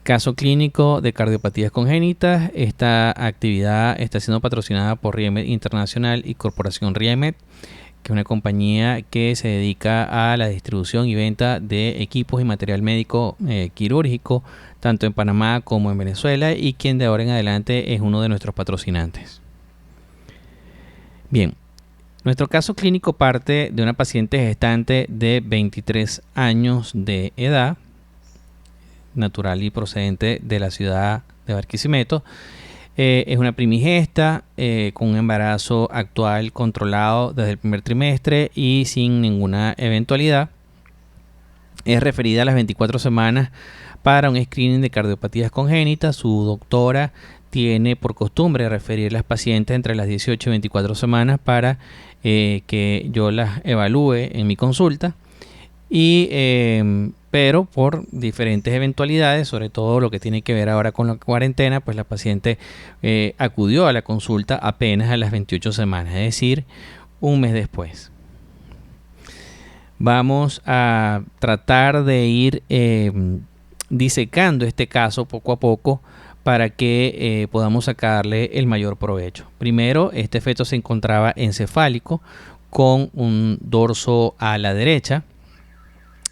Caso clínico de cardiopatías congénitas. Esta actividad está siendo patrocinada por Riemed Internacional y Corporación Riemed, que es una compañía que se dedica a la distribución y venta de equipos y material médico quirúrgico, tanto en Panamá como en Venezuela, y quien de ahora en adelante es uno de nuestros patrocinantes. Bien, nuestro caso clínico parte de una paciente gestante de 23 años de edad, natural y procedente de la ciudad de Barquisimeto. Es una primigesta con un embarazo actual controlado desde el primer trimestre y sin ninguna eventualidad. Es referida a las 24 semanas para un screening de cardiopatías congénitas. Su doctora tiene por costumbre referir a las pacientes entre las 18 y 24 semanas para que yo las evalúe en mi consulta. Pero por diferentes eventualidades, sobre todo lo que tiene que ver ahora con la cuarentena, pues la paciente acudió a la consulta apenas a las 28 semanas, es decir, un mes después. Vamos a tratar de ir disecando este caso poco a poco para que podamos sacarle el mayor provecho. Primero, este feto se encontraba encefálico con un dorso a la derecha.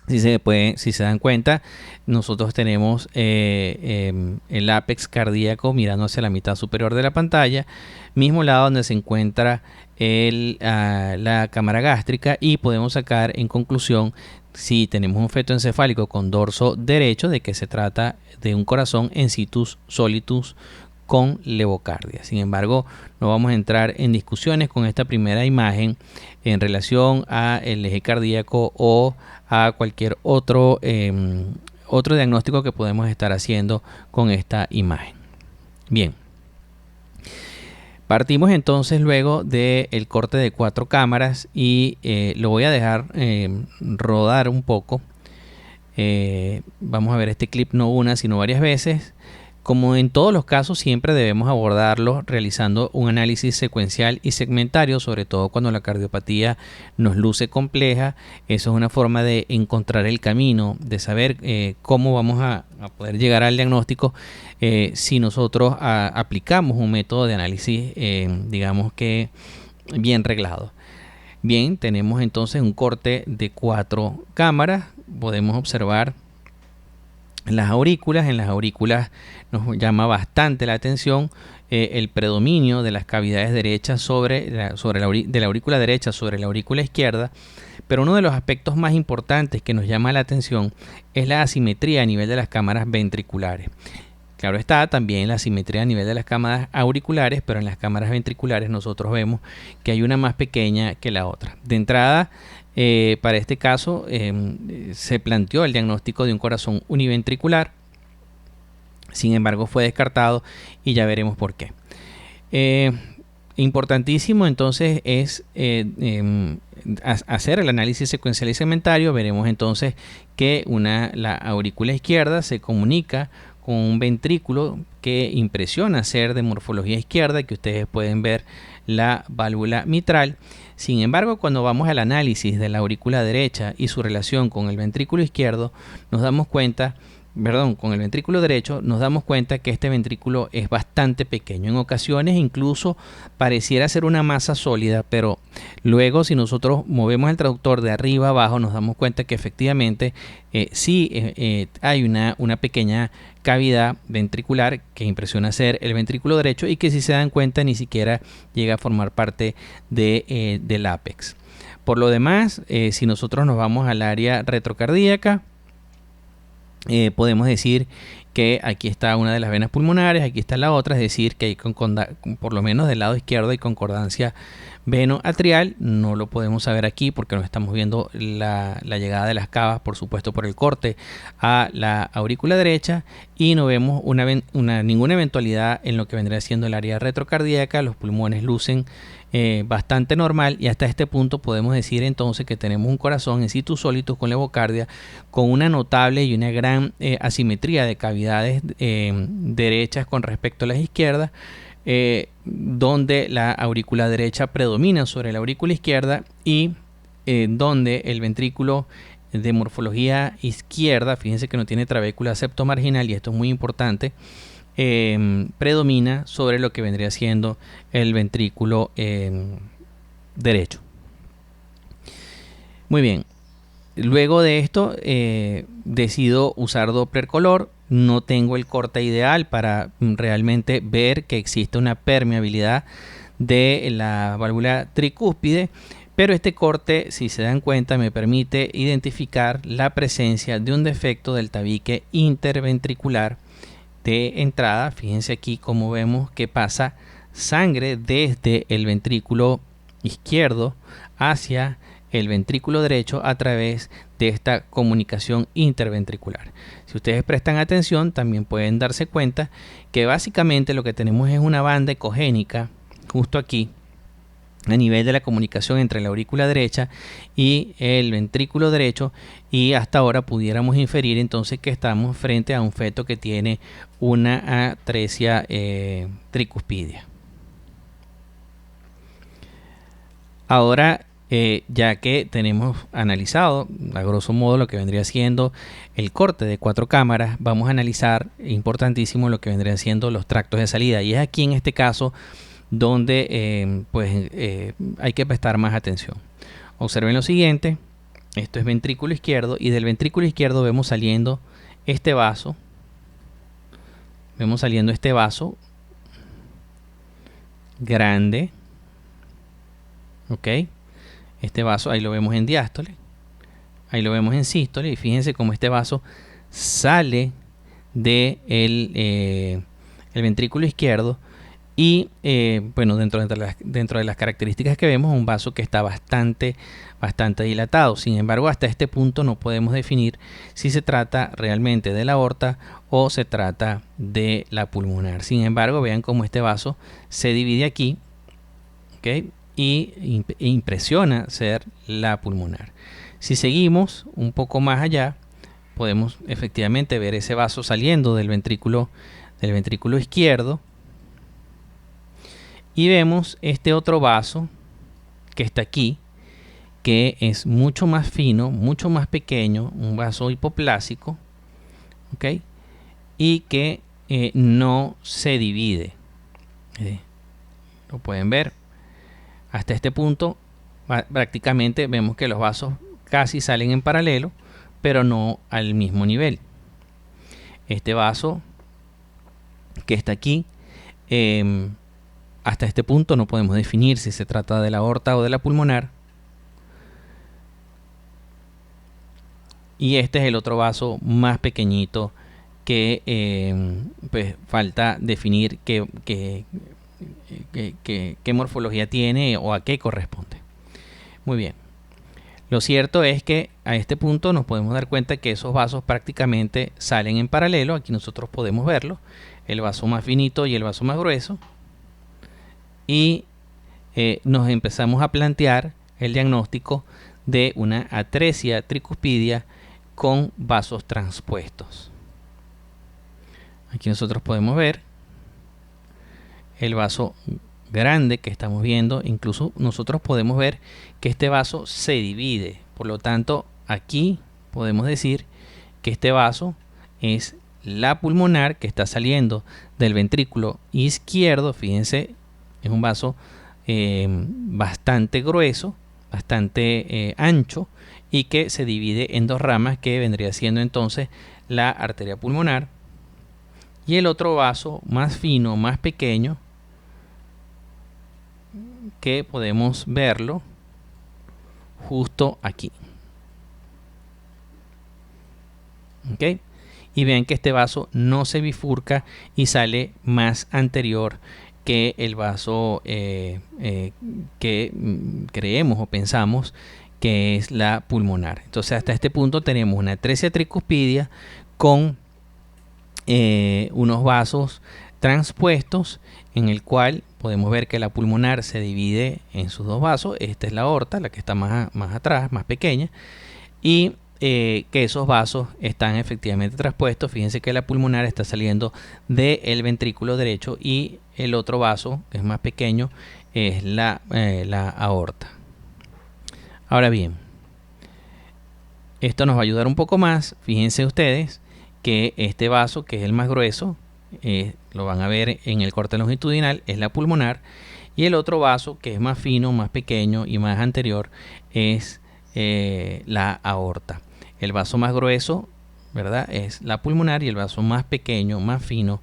Si se dan cuenta, nosotros tenemos el ápex cardíaco mirando hacia la mitad superior de la pantalla, mismo lado donde se encuentra la cámara gástrica, y podemos sacar en conclusión, si tenemos un feto encefálico con dorso derecho, de que se trata de un corazón en situs solitus con levocardia. Sin embargo, no vamos a entrar en discusiones con esta primera imagen en relación al eje cardíaco o a cualquier otro diagnóstico que podemos estar haciendo con esta imagen. Bien, partimos entonces luego del corte de 4 cámaras y lo voy a dejar rodar un poco. Vamos a ver este clip no una sino varias veces. Como en todos los casos, siempre debemos abordarlo realizando un análisis secuencial y segmentario, sobre todo cuando la cardiopatía nos luce compleja. Eso es una forma de encontrar el camino, de saber cómo vamos a poder llegar al diagnóstico si nosotros aplicamos un método de análisis, digamos que bien reglado. Bien, tenemos entonces un corte de 4 cámaras. Podemos observar las aurículas. En las aurículas nos llama bastante la atención el predominio de las cavidades derechas de la aurícula derecha sobre la aurícula izquierda, pero uno de los aspectos más importantes que nos llama la atención es la asimetría a nivel de las cámaras ventriculares. Claro está, también la asimetría a nivel de las cámaras auriculares, pero en las cámaras ventriculares nosotros vemos que hay una más pequeña que la otra. De entrada, para este caso se planteó el diagnóstico de un corazón univentricular. Sin embargo, fue descartado y ya veremos por qué. Importantísimo entonces es hacer el análisis secuencial y segmentario. Veremos entonces que la aurícula izquierda se comunica con un ventrículo que impresiona ser de morfología izquierda, que ustedes pueden ver la válvula mitral. Sin embargo, cuando vamos al análisis de la aurícula derecha y su relación con el ventrículo izquierdo, con el ventrículo derecho, nos damos cuenta que este ventrículo es bastante pequeño. En ocasiones incluso pareciera ser una masa sólida, pero luego si nosotros movemos el traductor de arriba a abajo, nos damos cuenta que efectivamente hay una pequeña cavidad ventricular que impresiona ser el ventrículo derecho, y que, si se dan cuenta, ni siquiera llega a formar parte del ápex. Por lo demás, si nosotros nos vamos al área retrocardíaca, podemos decir que aquí está una de las venas pulmonares, aquí está la otra, es decir, que hay por lo menos del lado izquierdo hay concordancia veno-atrial. No lo podemos saber aquí porque no estamos viendo la llegada de las cavas, por supuesto, por el corte a la aurícula derecha, y no vemos ninguna eventualidad en lo que vendría siendo el área retrocardíaca. Los pulmones lucen bastante normal, y hasta este punto podemos decir entonces que tenemos un corazón en situ solitus con levocardia, con una notable y una gran asimetría de cavidades derechas con respecto a las izquierdas, donde la aurícula derecha predomina sobre la aurícula izquierda, y donde el ventrículo de morfología izquierda, fíjense que no tiene trabécula septomarginal y esto es muy importante, predomina sobre lo que vendría siendo el ventrículo derecho. Muy bien, luego de esto decido usar Doppler color. No tengo el corte ideal para realmente ver que existe una permeabilidad de la válvula tricúspide, pero este corte, si se dan cuenta, me permite identificar la presencia de un defecto del tabique interventricular de entrada. Fíjense aquí cómo vemos que pasa sangre desde el ventrículo izquierdo hacia el ventrículo derecho a través de esta comunicación interventricular. Si ustedes prestan atención, también pueden darse cuenta que básicamente lo que tenemos es una banda ecogénica justo aquí a nivel de la comunicación entre la aurícula derecha y el ventrículo derecho, y hasta ahora pudiéramos inferir entonces que estamos frente a un feto que tiene una atresia tricuspidia. Ahora, ya que tenemos analizado a grosso modo lo que vendría siendo el corte de 4 cámaras, vamos a analizar, importantísimo, lo que vendrían siendo los tractos de salida, y es aquí en este caso donde hay que prestar más atención. Observen lo siguiente: esto es ventrículo izquierdo, y del ventrículo izquierdo vemos saliendo este vaso, grande, ok. Este vaso ahí lo vemos en diástole, ahí lo vemos en sístole, y fíjense cómo este vaso sale de el ventrículo izquierdo. Y bueno, dentro de las características que vemos, un vaso que está bastante dilatado. Sin embargo, hasta este punto no podemos definir si se trata realmente de la aorta o se trata de la pulmonar. Sin embargo, vean cómo este vaso se divide aquí, ¿okay? Y impresiona ser la pulmonar. Si seguimos un poco más allá, podemos efectivamente ver ese vaso saliendo del ventrículo izquierdo. Y vemos este otro vaso que está aquí, que es mucho más fino, mucho más pequeño, un vaso hipoplásico, ¿ok? Y que no se divide. Lo pueden ver. Hasta este punto prácticamente vemos que los vasos casi salen en paralelo, pero no al mismo nivel. Este vaso que está aquí, hasta este punto no podemos definir si se trata de la aorta o de la pulmonar. Y este es el otro vaso más pequeñito que pues falta definir qué morfología tiene o a qué corresponde. Muy bien. Lo cierto es que a este punto nos podemos dar cuenta que esos vasos prácticamente salen en paralelo. Aquí nosotros podemos verlo, el vaso más finito y el vaso más grueso. Y nos empezamos a plantear el diagnóstico de una atresia tricuspidia con vasos transpuestos. Aquí nosotros podemos ver el vaso grande que estamos viendo. Incluso nosotros podemos ver que este vaso se divide. Por lo tanto, aquí podemos decir que este vaso es la pulmonar, que está saliendo del ventrículo izquierdo. Fíjense, es un vaso bastante grueso, bastante ancho, y que se divide en dos ramas, que vendría siendo entonces la arteria pulmonar, y el otro vaso más fino, más pequeño, que podemos verlo justo aquí. ¿Ok? Y vean que este vaso no se bifurca y sale más anterior que el vaso que creemos o pensamos que es la pulmonar. Entonces, hasta este punto tenemos una atresia tricuspidia con unos vasos transpuestos, en el cual podemos ver que la pulmonar se divide en sus dos vasos. Esta es la aorta, la que está más atrás, más pequeña, y que esos vasos están efectivamente transpuestos. Fíjense que la pulmonar está saliendo del ventrículo derecho y el otro vaso, que es más pequeño, es la aorta. Ahora bien, Esto nos va a ayudar un poco más. Fíjense ustedes que este vaso, que es el más grueso, lo van a ver en el corte longitudinal, es la pulmonar, y el otro vaso, que es más fino, más pequeño y más anterior, es la aorta. El vaso más grueso, ¿verdad?, es la pulmonar, y el vaso más pequeño, más fino,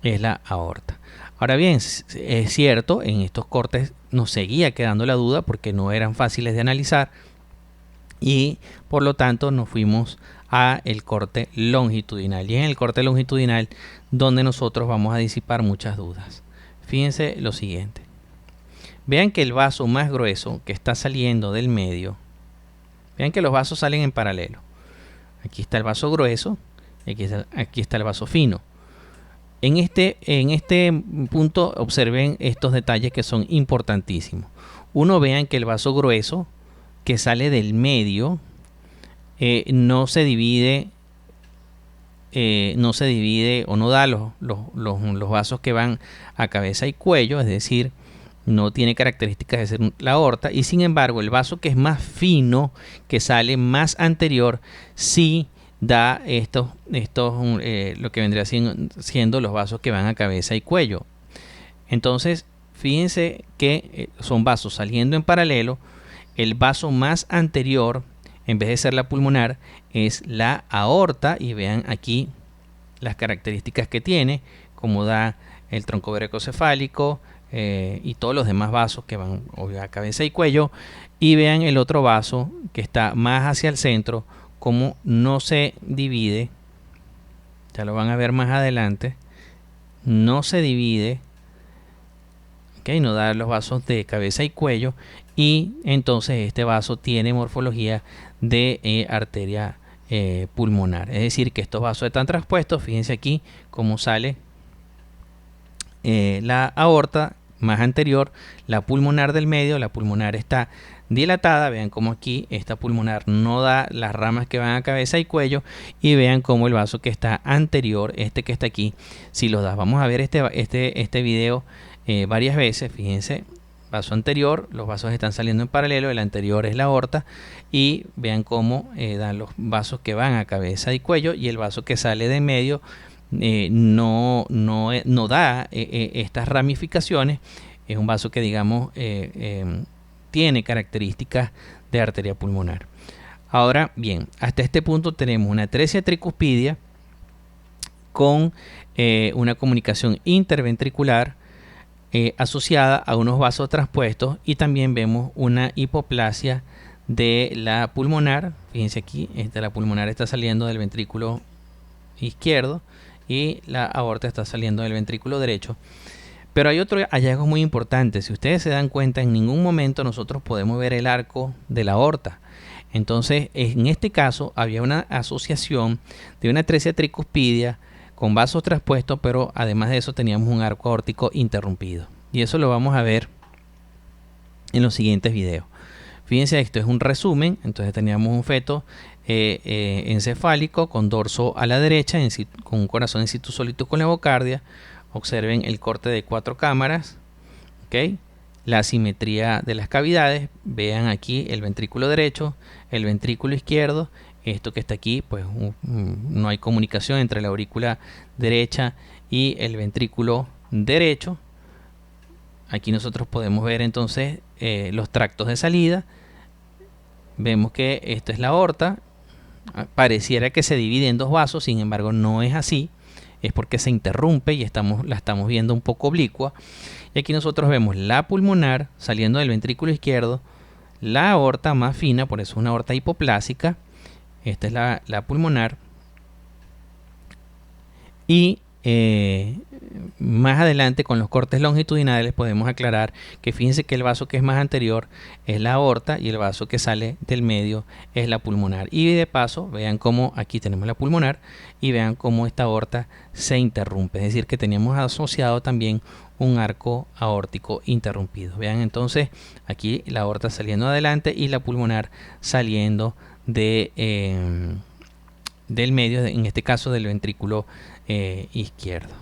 es la aorta. Ahora bien, es cierto, en estos cortes nos seguía quedando la duda porque no eran fáciles de analizar, y por lo tanto nos fuimos a el corte longitudinal, y en el corte longitudinal donde nosotros vamos a disipar muchas dudas. Fíjense lo siguiente. Vean que el vaso más grueso que está saliendo del medio, vean que los vasos salen en paralelo. Aquí está el vaso grueso y aquí está el vaso fino. En este punto observen estos detalles que son importantísimos. Uno, vean que el vaso grueso que sale del medio no se divide o no da los vasos que van a cabeza y cuello, es decir, no tiene características de ser la aorta, y sin embargo el vaso que es más fino, que sale más anterior, sí da lo que vendría siendo los vasos que van a cabeza y cuello. Entonces fíjense que son vasos saliendo en paralelo. El vaso más anterior, en vez de ser la pulmonar, es la aorta, y vean aquí las características que tiene, como da el tronco vericocefálico y todos los demás vasos que van a cabeza y cuello. Y vean el otro vaso que está más hacia el centro, como no se divide, ya lo van a ver más adelante, no se divide, ¿okay? No da los vasos de cabeza y cuello, y entonces este vaso tiene morfología de arteria pulmonar, es decir, que estos vasos están traspuestos. Fíjense aquí cómo sale la aorta más anterior, la pulmonar del medio. La pulmonar está dilatada, vean cómo aquí esta pulmonar no da las ramas que van a cabeza y cuello, y vean cómo el vaso que está anterior, este que está aquí, si los da. Vamos a ver este video varias veces. Fíjense, vaso anterior, los vasos están saliendo en paralelo, el anterior es la aorta, y vean cómo dan los vasos que van a cabeza y cuello, y el vaso que sale de medio no da estas ramificaciones. Es un vaso que, digamos, tiene características de arteria pulmonar. Ahora bien, hasta este punto tenemos una atresia tricuspidia con una comunicación interventricular asociada a unos vasos traspuestos, y también vemos una hipoplasia de la pulmonar. Fíjense aquí, la pulmonar está saliendo del ventrículo izquierdo y la aorta está saliendo del ventrículo derecho. Pero hay otro hallazgo muy importante. Si ustedes se dan cuenta, en ningún momento nosotros podemos ver el arco de la aorta. Entonces, en este caso había una asociación de una atresia tricuspidia con vasos traspuestos, pero además de eso teníamos un arco aórtico interrumpido. Y eso lo vamos a ver en los siguientes videos. Fíjense, esto es un resumen. Entonces teníamos un feto encefálico con dorso a la derecha, con un corazón in situ solito con levocardia. Observen el corte de 4 cámaras, ¿okay? La simetría de las cavidades. Vean aquí el ventrículo derecho, el ventrículo izquierdo. Esto que está aquí, pues no hay comunicación entre la aurícula derecha y el ventrículo derecho. Aquí nosotros podemos ver entonces los tractos de salida. Vemos que esto es la aorta. Pareciera que se divide en dos vasos, sin embargo no es así. Es porque se interrumpe y la estamos viendo un poco oblicua. Y aquí nosotros vemos la pulmonar saliendo del ventrículo izquierdo, la aorta más fina, por eso es una aorta hipoplásica. Esta es la pulmonar. Y más adelante, con los cortes longitudinales, podemos aclarar que fíjense que el vaso que es más anterior es la aorta, y el vaso que sale del medio es la pulmonar. Y de paso, vean cómo aquí tenemos la pulmonar, y vean cómo esta aorta se interrumpe. Es decir, que teníamos asociado también un arco aórtico interrumpido. Vean entonces aquí la aorta saliendo adelante y la pulmonar saliendo del medio, en este caso del ventrículo izquierdo.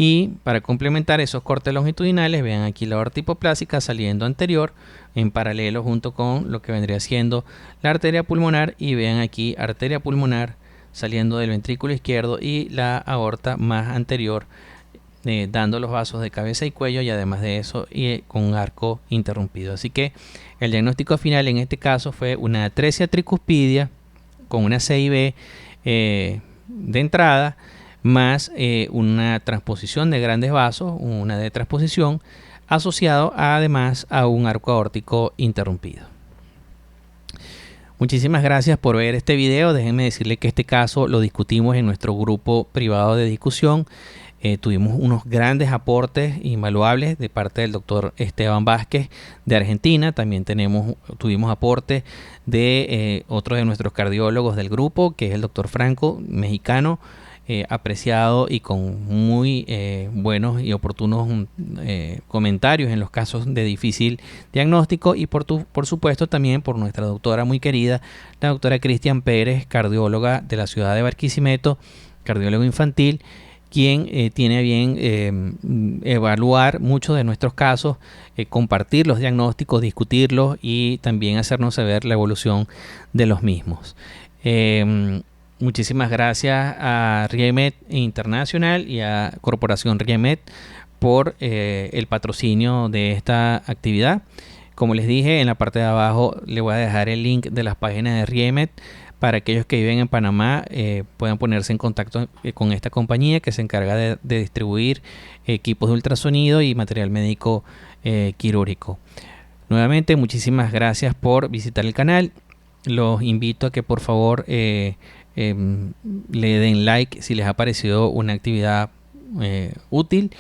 Y para complementar esos cortes longitudinales, vean aquí la aorta hipoplásica saliendo anterior en paralelo junto con lo que vendría siendo la arteria pulmonar, y vean aquí arteria pulmonar saliendo del ventrículo izquierdo y la aorta más anterior, dando los vasos de cabeza y cuello, y además de eso con un arco interrumpido. Así que el diagnóstico final en este caso fue una atresia tricuspidia con una CIB de entrada, más una transposición de grandes vasos, una de transposición, asociado además a un arco aórtico interrumpido. Muchísimas gracias por ver este video. Déjenme decirle que este caso lo discutimos en nuestro grupo privado de discusión. Tuvimos unos grandes aportes invaluables de parte del doctor Esteban Vázquez de Argentina. También tuvimos aportes de otro de nuestros cardiólogos del grupo, que es el doctor Franco, mexicano, apreciado y con muy buenos y oportunos comentarios en los casos de difícil diagnóstico, y por supuesto también por nuestra doctora muy querida, la doctora Cristian Pérez, cardióloga de la ciudad de Barquisimeto, cardiólogo infantil, quien tiene a bien evaluar muchos de nuestros casos, compartir los diagnósticos, discutirlos y también hacernos saber la evolución de los mismos. Muchísimas gracias a RIEMED Internacional y a Corporación RIEMED por el patrocinio de esta actividad. Como les dije, en la parte de abajo les voy a dejar el link de las páginas de RIEMED para aquellos que viven en Panamá, puedan ponerse en contacto con esta compañía que se encarga de distribuir equipos de ultrasonido y material médico quirúrgico. Nuevamente, muchísimas gracias por visitar el canal. Los invito a que por favor le den like si les ha parecido una actividad útil.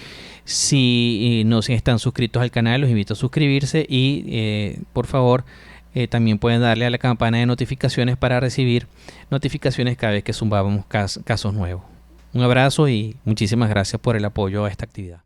Si no están suscritos al canal, los invito a suscribirse y por favor también pueden darle a la campana de notificaciones para recibir notificaciones cada vez que subamos casos nuevos. Un abrazo y muchísimas gracias por el apoyo a esta actividad.